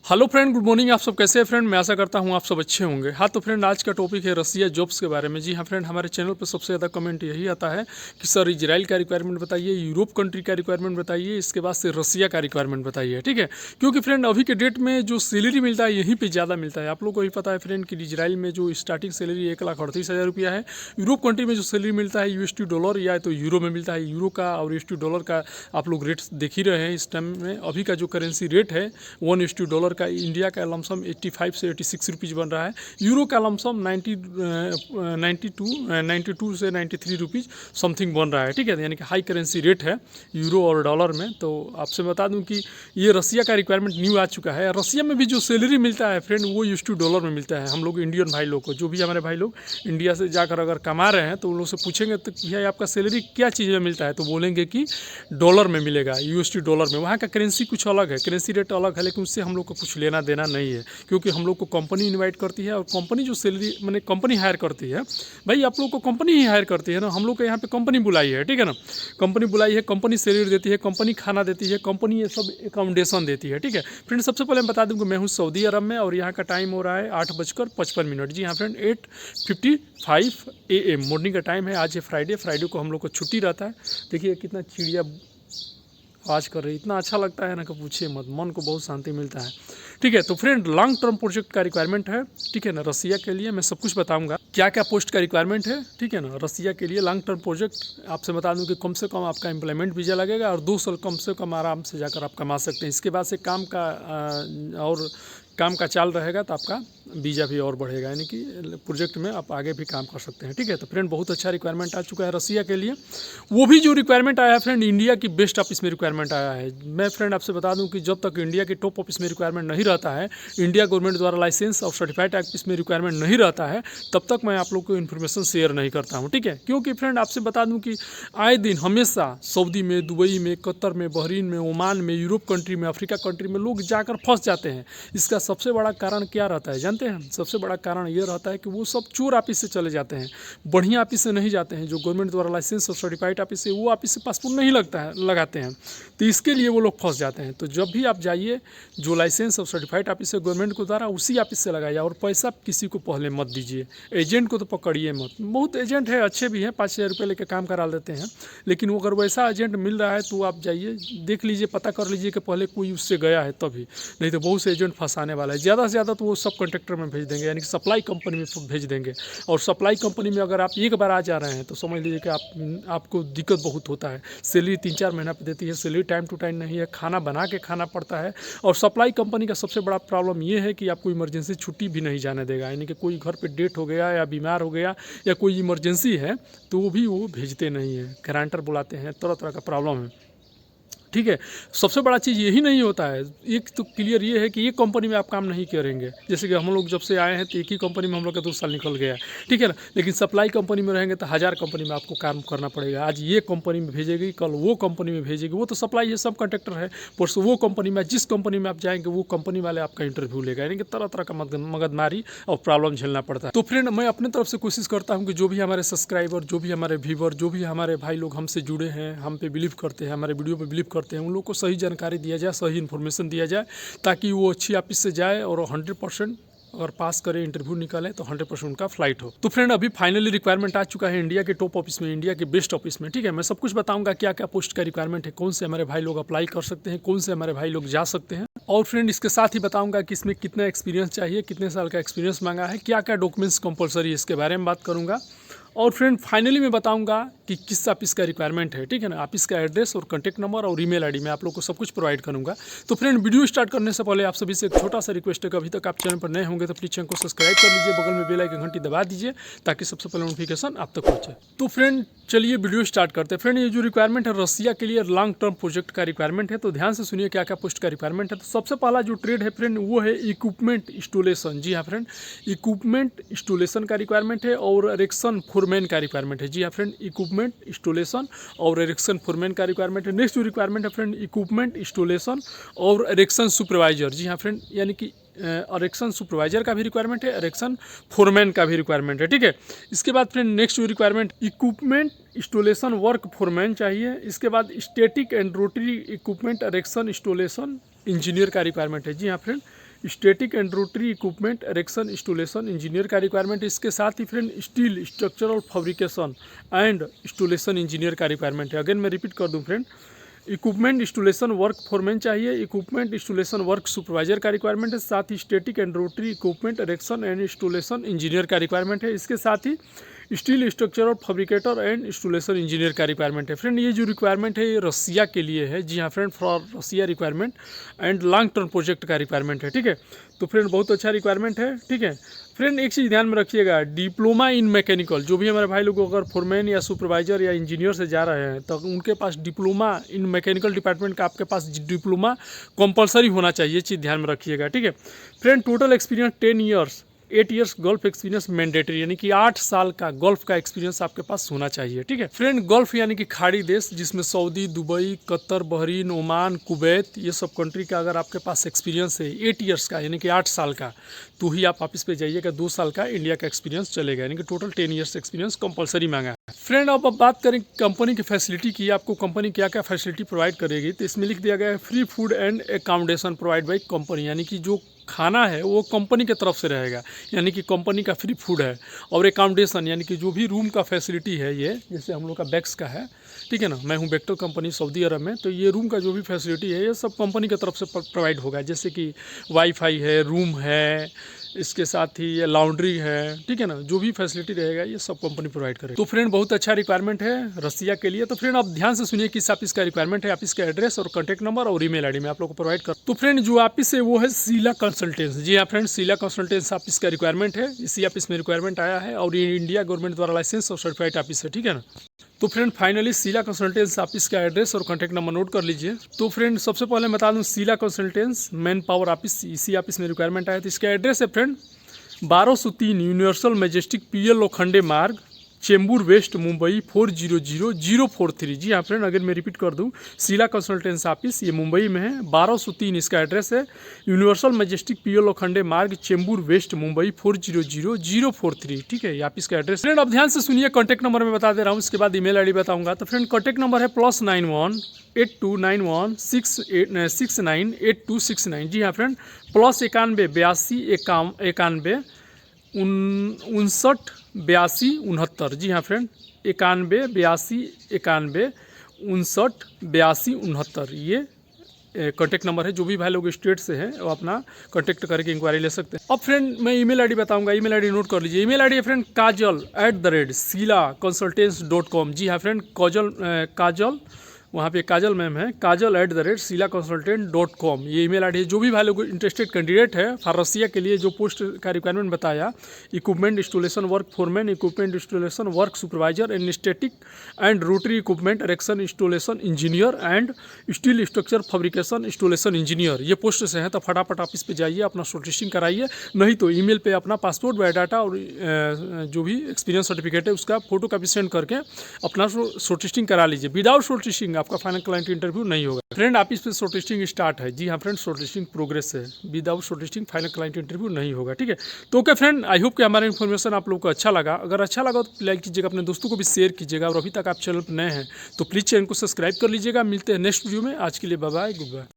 Hello friend, good morning. आप सब कैसे हैं फ्रेंड? मैं आशा करता हूं आप सब अच्छे होंगे। हाँ तो फ्रेंड, आज का टॉपिक है रसिया जॉब्स के बारे में। जी हाँ फ्रेंड, हमारे चैनल पर सबसे ज़्यादा कमेंट यही आता है कि सर इजराइल का रिक्वायरमेंट बताइए, यूरोप कंट्री का रिक्वायरमेंट बताइए, इसके बाद से रसिया का रिक्वायरमेंट बताइए। ठीक है, क्योंकि फ्रेंड अभी के डेट में जो सैलरी मिलता है यहीं पर ज़्यादा मिलता है। आप लोग को भी पता है फ्रेंड कि इजराइल में जो स्टार्टिंग सैलरी 1,38,000 रुपया है। यूरोप कंट्री में जो सैलरी मिलता है यूएसडी डॉलर या तो यूरो में मिलता है। यूरो का और यूएसडी डॉलर का आप लोग रेट देख ही रहे हैं इस टाइम में। अभी का जो करेंसी रेट है $1 का इंडिया का लमसम 85 से 86 रुपीज़ बन रहा है। यूरो का लमसम 92 से 93 रुपीज़ समथिंग बन रहा है। ठीक है, यानी कि हाई करेंसी रेट है यूरो और डॉलर में। तो आपसे बता दूं कि ये रसिया का रिक्वायरमेंट न्यू आ चुका है। रसिया में भी जो सैलरी मिलता है फ्रेंड वो यूएसडी डॉलर में मिलता है। हम लोग इंडियन भाई लोग को, जो भी हमारे भाई लोग इंडिया से जाकर अगर कमा रहे हैं तो उन लोग से पूछेंगे तो भैया आपका सैलरी क्या चीज़ में मिलता है, तो बोलेंगे कि डॉलर में मिलेगा, यूएसडी डॉलर में। वहाँ का करेंसी कुछ अलग है, करेंसी रेट अलग है, लेकिन उससे हम लोग को कुछ लेना देना नहीं है, क्योंकि हम लोग को कंपनी इनवाइट करती है और कंपनी जो सैलरी मैंने कंपनी हायर करती है। भाई आप लोग को कंपनी ही हायर करती है ना, हम लोग को यहाँ पे कंपनी बुलाई है। ठीक है ना, कंपनी बुलाई है, कंपनी सैलरी देती है, कंपनी खाना देती है, कंपनी ये सब एकोमोडेशन देती है। ठीक है फ्रेंड, सबसे पहले मैं बता दूँ कि मैं हूँ सऊदी अरब में और यहाँ का टाइम हो रहा है 8:55। जी हाँ फ्रेंड, 8:55 AM मॉर्निंग का टाइम है। आज है फ्राइडे, फ्राइडे को हम लोग को छुट्टी रहता है। देखिए कितना चिड़िया आवाज़ कर रही है, इतना अच्छा लगता है ना कि पूछिए मत, मन को बहुत शांति मिलता है। ठीक है, तो फ्रेंड लॉन्ग टर्म प्रोजेक्ट का रिक्वायरमेंट है। ठीक है ना, रसिया के लिए मैं सब कुछ बताऊंगा क्या क्या पोस्ट का रिक्वायरमेंट है। ठीक है ना, रसिया के लिए लॉन्ग टर्म प्रोजेक्ट आपसे बता दूं कि कम से कम आपका एम्प्लॉयमेंट वीज़ा लगेगा और 2 साल कम से कम आराम से जाकर आप कमा सकते हैं। इसके बाद से काम का चाल रहेगा तो आपका वीज़ा भी और बढ़ेगा, यानी कि प्रोजेक्ट में आप आगे भी काम कर सकते हैं। ठीक है, तो फ्रेंड बहुत अच्छा रिक्वायरमेंट आ चुका है रसिया के लिए। वो भी जो रिक्वायरमेंट आया है फ्रेंड, इंडिया की बेस्ट ऑफिस में रिक्वायरमेंट आया है। मैं फ्रेंड आपसे बता दूं कि जब तक इंडिया के टॉप ऑफिस में रिक्वायरमेंट नहीं रहता है, इंडिया गवर्नमेंट द्वारा लाइसेंस और सर्टिफाइड ऑफिस में रिक्वायरमेंट नहीं रहता है, तब तक मैं आप लोग को इन्फॉर्मेशन शेयर नहीं करता हूँ। ठीक है, क्योंकि फ्रेंड आपसे बता दूँ कि आए दिन हमेशा सऊदी में, दुबई में, कतर में, बहरीन में, ओमान में, यूरोप कंट्री में, अफ्रीका कंट्री में लोग जाकर फंस जाते हैं। इसका सबसे बड़ा कारण क्या रहता है जानते हैं? सबसे बड़ा कारण ये रहता है कि वो सब चोर ऑफिस से चले जाते हैं, बढ़िया ऑफिस से नहीं जाते हैं। जो गवर्नमेंट द्वारा लाइसेंस और सर्टिफाइड ऑफिस है वो ऑफिस से पासपोर्ट नहीं लगता है, लगाते हैं, तो इसके लिए वो लोग फंस जाते हैं। तो जब भी आप जाइए, जो लाइसेंस और सर्टिफाइड ऑफिस है गवर्नमेंट को द्वारा, उसी ऑफिस से लगाइए और पैसा किसी को पहले मत दीजिए। एजेंट को तो पकड़िए मत। बहुत एजेंट है, अच्छे भी हैं, 5,000 रुपये लेकर काम करा लेते हैं, लेकिन वो अगर वैसा एजेंट मिल रहा है तो आप जाइए, देख लीजिए, पता कर लीजिए कि पहले कोई उससे गया है तभी, नहीं तो बहुत से एजेंट फंसाने वाला है। ज़्यादा से ज़्यादा तो वो सब कॉन्ट्रैक्टर में भेज देंगे, यानी कि सप्लाई कंपनी में भेज देंगे। और सप्लाई कंपनी में अगर आप एक बार आ जा रहे हैं तो समझ लीजिए कि आपको दिक्कत बहुत होता है। सैलरी 3-4 महीना पे देती है, सैलरी टाइम टू टाइम नहीं है, खाना बना के खाना पड़ता है। और सप्लाई कंपनी का सबसे बड़ा प्रॉब्लम ये है कि आपको इमरजेंसी छुट्टी भी नहीं जाने देगा, यानी कि कोई घर पे डेथ हो गया या बीमार हो गया या कोई इमरजेंसी है तो वो भी वो भेजते नहीं है, गारंटर बुलाते हैं, तरह तरह का प्रॉब्लम है। ठीक है, सबसे बड़ा चीज़ यही नहीं होता है। एक तो क्लियर ये है कि एक कंपनी में आप काम नहीं करेंगे, जैसे कि हम लोग जब से आए हैं तो एक ही कंपनी में हम लोग का 2 साल निकल गया। ठीक है ना, लेकिन सप्लाई कंपनी में रहेंगे तो 1000 कंपनी में आपको काम करना पड़ेगा। आज ये कंपनी में भेजेगी, कल वो कंपनी में भेजेगी, वो तो सप्लाई है, सब कॉन्ट्रैक्टर है। परसों वो कंपनी में, जिस कंपनी में आप जाएंगे वो कंपनी वाले आपका इंटरव्यू लेगा, यानी कि तरह तरह का मगजमारी और प्रॉब्लम झेलना पड़ता है। तो फ्रेंड मैं अपने तरफ से कोशिश करता हूँ कि जो भी हमारे सब्सक्राइबर, जो भी हमारे व्यूवर, जो भी हमारे भाई लोग हमसे जुड़े हैं, हम पे बिलीव करते हैं, हमारे वीडियो पे बिलीव करते हैं, उन लोग को सही जानकारी दिया जाए, सही इन्फॉर्मेशन दिया जाए, ताकि वो अच्छी ऑफिस से जाए और 100% अगर पास करे, इंटरव्यू निकाले तो 100% उनका फ्लाइट हो। तो फ्रेंड अभी फाइनली रिक्वायरमेंट आ चुका है इंडिया के टॉप ऑफिस में, इंडिया के बेस्ट ऑफिस में। ठीक है, मैं सब कुछ बताऊंगा क्या क्या पोस्ट का रिक्वायरमेंट है, कौन से हमारे भाई लोग अप्लाई कर सकते हैं, कौन से हमारे भाई लोग जा सकते हैं। और फ्रेंड इसके साथ ही बताऊंगा कि इसमें कितना एक्सपीरियंस चाहिए, कितने साल का एक्सपीरियंस मांगा है, क्या क्या डॉक्यूमेंट्स कंपलसरी है, इसके बारे में बात करूंगा। और फ्रेंड फाइनली मैं बताऊंगा कि किस ऑफिस का रिक्वायरमेंट है। ठीक है ना, ऑफिस का एड्रेस और कॉन्टैक्ट नंबर और ईमेल आईडी मैं आप लोग को सब कुछ प्रोवाइड करूंगा। तो फ्रेंड वीडियो स्टार्ट करने से पहले आप सभी से एक छोटा सा रिक्वेस्ट है कि अभी तक आप चैनल पर नए होंगे तो प्लीज़ चैनल को सब्सक्राइब कर लीजिए, बगल में बेल आइकन घंटी दबा दीजिए ताकि सबसे पहले नोटिफिकेशन आप तक पहुंचे। तो फ्रेंड चलिए वीडियो स्टार्ट करते हैं। फ्रेंड ये जो रिक्वायरमेंट है रसिया के लिए लॉन्ग टर्म प्रोजेक्ट का रिक्वायरमेंट है, तो ध्यान से सुनिए क्या क्या पोस्ट का रिक्वायरमेंट है। तो सबसे पहला जो ट्रेड है फ्रेंड वो है इक्विपमेंट इंस्टॉलेशन। जी हाँ फ्रेंड, इक्विपमेंट इंस्टॉलेशन का रिक्वायरमेंट है और इरेक्शन फोरमैन का रिक्वायरमेंट है। जी हाँ फ्रेंड, इक्विपमेंट इंस्टॉलेशन और इरेक्शन फोरमैन का रिक्वायरमेंट है। नेक्स्ट जो रिक्वायरमेंट है फ्रेंड, इक्विपमेंट इंस्टॉलेशन और इरेक्शन सुपरवाइजर। जी हाँ फ्रेंड, यानी कि इरेक्शन सुपरवाइजर का भी रिक्वायरमेंट है, इरेक्शन फोरमैन का भी रिक्वायरमेंट है। ठीक है, इसके बाद फ्रेंड नेक्स्ट जो requirement, equipment installation work foreman चाहिए। इसके बाद static and rotary equipment erection installation engineer का रिक्वायरमेंट है। जी हाँ friend, static and rotary equipment erection installation engineer का रिक्वायरमेंट है। इसके साथ ही friend steel structural fabrication and installation engineer का रिक्वायरमेंट है। अगेन मैं रिपीट कर दूं friend, equipment installation work foreman चाहिए, इक्विपमेंट इंस्टॉलेशन वर्क सुपरवाइजर का रिक्वायरमेंट है, साथ ही static and rotary equipment erection and installation engineer का रिक्वायरमेंट है। इसके साथ ही स्टील स्ट्रक्चर और फैब्रिकेटर एंड इंस्टॉलेशन इंजीनियर का रिक्वायरमेंट है। फ्रेंड ये जो रिक्वायरमेंट है ये रसिया के लिए है। जी हाँ friend, for Russia requirement and long term project का रिक्वायरमेंट है। ठीक है, तो फ्रेंड बहुत अच्छा रिक्वायरमेंट है। ठीक है फ्रेंड, एक चीज़ ध्यान में रखिएगा, डिप्लोमा इन मैकेनिकल, जो भी हमारे भाई लोग अगर फोरमैन या सुपरवाइजर या इंजीनियर से जा रहे हैं तो उनके पास डिप्लोमा इन मैकेनिकल डिपार्टमेंट का आपके पास डिप्लोमा कंपलसरी होना चाहिए। चीज़ ध्यान में रखिएगा। ठीक है friend, total experience 10 years, 8 years gulf experience mandatory, यानी कि 8 साल का गल्फ का एक्सपीरियंस आपके पास होना चाहिए। ठीक है फ्रेंड, गल्फ यानी कि खाड़ी देश, जिसमें Saudi, Dubai, Qatar, Bahrain, Oman, Kuwait, ये सब कंट्री का अगर आपके पास एक्सपीरियंस है 8 ईयर्स का यानी कि 8 साल का, तो ही आप ऑफिस पे जाइएगा। 2 साल का इंडिया का एक्सपीरियंस चलेगा, यानी कि टोटल 10 ईयर्स एक्सपीरियंस कंपलसरी मांगा है। फ्रेंड अब बात करें कंपनी की फैसिलिटी की, आपको कंपनी क्या क्या फैसिलिटी प्रोवाइड करेगी, तो इसमें लिख दिया गया है free food and accommodation provide by company, यानी कि जो खाना है वो कंपनी की तरफ से रहेगा, यानी कि कंपनी का फ्री फूड है। और अकोमोडेशन यानी कि जो भी रूम का फैसिलिटी है, ये जैसे हम लोग का बैक्स का है, ठीक है ना, मैं हूँ बेक्टर कंपनी सऊदी अरब में, तो ये रूम का जो भी फैसिलिटी है ये सब कंपनी की तरफ से प्रोवाइड होगा, जैसे कि वाईफाई है, रूम है, इसके साथ ही ये लॉन्ड्री है। ठीक है ना, जो भी फैसिलिटी रहेगा ये सब कंपनी प्रोवाइड करेगी। तो फ्रेंड बहुत अच्छा रिक्वायरमेंट है रसिया के लिए। तो फ्रेंड आप ध्यान से सुनिए किस ऑफिस का रिक्वायरमेंट है, ऑफिस का एड्रेस और कॉन्टैक्ट नंबर और ईमेल आईडी में आप लोग को प्रोवाइड कर। तो फ्रेंड जो ऑफिस है वो है शीला कंसल्टेंस। जी हाँ फ्रेंड, शीला कंसल्टेंस ऑफिस का रिक्वायरमेंट है, इसी ऑफिस में रिक्वायरमेंट आया है और ये इंडिया गवर्नमेंट द्वारा लाइसेंस और सर्टिफाइड ऑफिस है। ठीक है ना, तो friend finally Sheela consultants office का एड्रेस और कॉन्टैक्ट नंबर नोट कर लीजिए। तो फ्रेंड सबसे पहले बता दूं, Sheela consultants man power office, इसी ऑफिस में रिक्वायरमेंट आया। तो इसका एड्रेस है friend 1203 universal majestic PL Lokhande मार्ग, चेंबूर वेस्ट, मुंबई 400043। जी हाँ फ्रेंड, अगर मैं रिपीट कर दूं, शीला कंसल्टेंस ऑफिस ये मुंबई में है, 1203 इसका एड्रेस है, यूनिवर्सल मैजेस्टिक PL लोखंडे मार्ग, चेंबूर वेस्ट, मुंबई 400043। ठीक है, ये ऑफिस का एड्रेस। फ्रेंड अब ध्यान से सुनिए, कॉन्टैक्ट नंबर मैं बता दे रहा हूँ, उसके बाद ईमेल आईडी बताऊंगा। तो फ्रेंड कॉन्टैक्ट नंबर है +91 8291698269। जी हाँ फ्रेंड, +91 82 91 59 जी हाँ फ्रेंड, 91 82 59 ये कॉन्टैक्ट नंबर है। जो भी भाई लोग स्टेट से हैं वो अपना कॉन्टैक्ट करके इंक्वायरी ले सकते हैं। अब फ्रेंड मैं ईमेल आईडी बताऊंगा, ईमेल आईडी नोट कर लीजिए। ईमेल आईडी है फ्रेंड kajal@sheelaconsultants.com। जी हाँ फ्रेंड, काजल वहाँ पे काजल मैम है, kajal@sheelaconsultant.com ये ईमेल आईडी है। जो भी भाई लोग इंटरेस्टेड कैंडिडेट है फॉर रसिया के लिए, जो पोस्ट का रिक्वायरमेंट बताया, equipment installation work foreman, equipment installation work supervisor and static and rotary equipment erection installation engineer and steel structure fabrication installation engineer, ये पोस्ट से हैं। तो फटाफट ऑफिस पे जाइए, अपना शॉर्टलिस्टिंग कराइए, नहीं तो ईमेल पे अपना पासपोर्ट, बायोडाटा और जो भी एक्सपीरियंस सर्टिफिकेट है उसका फोटो कॉपी सेंड करके अपना शॉर्टलिस्टिंग करा लीजिए। विदाउट शॉर्टलिस्टिंग आपका फाइनल क्लाइंट इंटरव्यू नहीं होगा। फ्रेंड ऑफिस पे शॉर्टलिस्टिंग स्टार्ट है। जी हाँ फ्रेंड, शॉर्टलिस्टिंग प्रोग्रेस है, without shortlisting final client interview नहीं होगा। ठीक है, तो ओके फ्रेंड, आई होप कि हमारा इन्फॉर्मेशन आप लोगों को अच्छा लगा। अगर अच्छा लगा तो लाइक कीजिएगा, अपने दोस्तों को भी शेयर कीजिएगा, और अभी तक आप चैनल पर नए हैं तो प्लीज़ चैनल को सब्सक्राइब कर लीजिएगा। मिलते हैं नेक्स्ट वीडियो में, आज के लिए बाय बाय, गुड बाय।